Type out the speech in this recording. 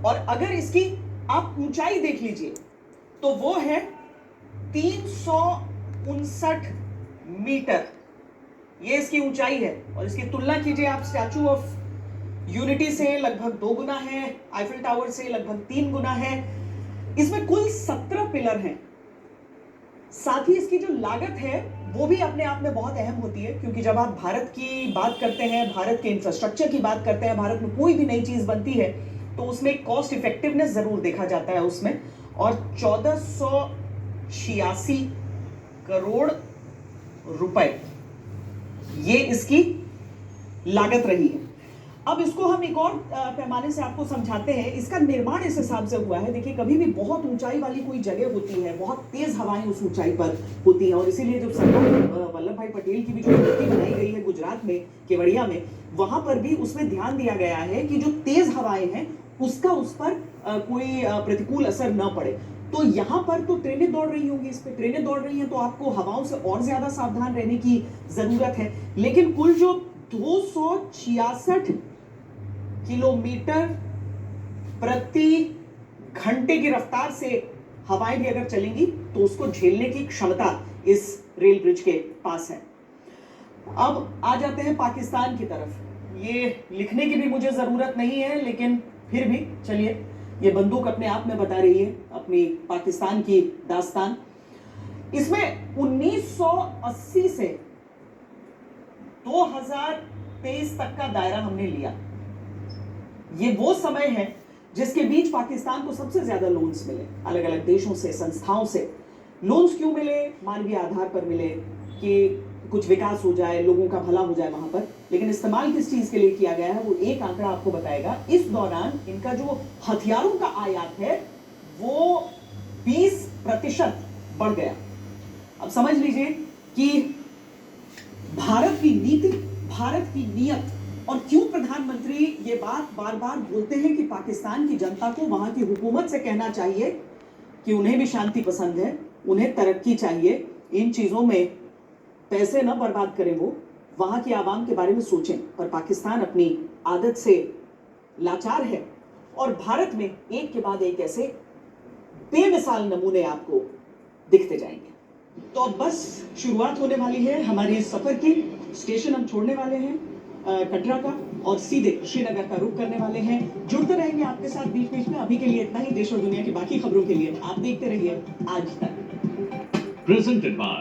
और अगर इसकी आप ऊंचाई देख लीजिए तो वो है 359 मीटर, ये इसकी ऊंचाई है। और इसकी तुलना कीजिए आप स्टैचू ऑफ यूनिटी से, लगभग 2 गुना है, आईफिल टावर से लगभग 3 गुना है। इसमें कुल 17 पिलर हैं। साथ ही इसकी जो लागत है वो भी अपने आप में बहुत अहम होती है, क्योंकि जब आप भारत की बात करते हैं, भारत के इंफ्रास्ट्रक्चर की बात करते हैं, भारत में कोई भी नई चीज बनती है तो उसमें कॉस्ट इफेक्टिवनेस जरूर देखा जाता है उसमें। और 1486 करोड़ रुपए ये इसकी लागत रही है। अब इसको हम एक और पैमाने से आपको समझाते हैं। इसका निर्माण इस हिसाब से हुआ है, देखिए कभी भी बहुत ऊंचाई वाली कोई जगह होती है, बहुत तेज हवाएं उस ऊंचाई पर होती हैं, और इसीलिए जो सरदार वल्लभ भाई पटेल की भी जो मूर्ति बनाई गई है गुजरात में केवड़िया में, वहां पर भी उसमें ध्यान दिया गया है कि जो तेज हवाएं हैं उसका उस पर कोई प्रतिकूल असर न पड़े। तो यहाँ पर तो ट्रेनें दौड़ रही होंगी, इस पर ट्रेनें दौड़ रही हैं, तो आपको हवाओं से और ज्यादा सावधान रहने की जरूरत है। लेकिन कुल जो 266 किलोमीटर प्रति घंटे की रफ्तार से हवाएं भी अगर चलेंगी तो उसको झेलने की क्षमता इस रेल ब्रिज के पास है। अब आ जाते हैं पाकिस्तान की तरफ। ये लिखने की भी मुझे जरूरत नहीं है, लेकिन फिर भी चलिए, ये बंदूक अपने आप में बता रही है अपनी पाकिस्तान की दास्तान। इसमें 1980 से 2023 तक का दायरा हमने लिया। ये वो समय है जिसके बीच पाकिस्तान को सबसे ज्यादा लोन्स मिले, अलग अलग देशों से, संस्थाओं से। लोन्स क्यों मिले? मानवीय आधार पर मिले कि कुछ विकास हो जाए, लोगों का भला हो जाए वहां पर। लेकिन इस्तेमाल किस चीज के लिए किया गया है वो एक आंकड़ा आपको बताएगा। इस दौरान इनका जो हथियारों का आयात है वो 20% बढ़ गया। अब समझ लीजिए कि भारत की नीति, भारत की नीयत, और क्यों प्रधानमंत्री ये बात बार बार बोलते हैं कि पाकिस्तान की जनता को वहां की हुकूमत से कहना चाहिए कि उन्हें भी शांति पसंद है, उन्हें तरक्की चाहिए, इन चीजों में पैसे न बर्बाद करें, वो वहां की आवाम के बारे में सोचें। पर पाकिस्तान अपनी आदत से लाचार है, और भारत में एक के बाद एक ऐसे बेमिसाल नमूने आपको दिखते जाएंगे। तो बस शुरुआत होने वाली है हमारी इस सफर की। स्टेशन हम छोड़ने वाले हैं कटरा का, और सीधे श्रीनगर का रुख करने वाले हैं। जुड़ते रहेंगे आपके साथ बीच बीच में। अभी के लिए इतना ही। देश और दुनिया की बाकी खबरों के लिए आप देखते रहिए आज तक। Presented by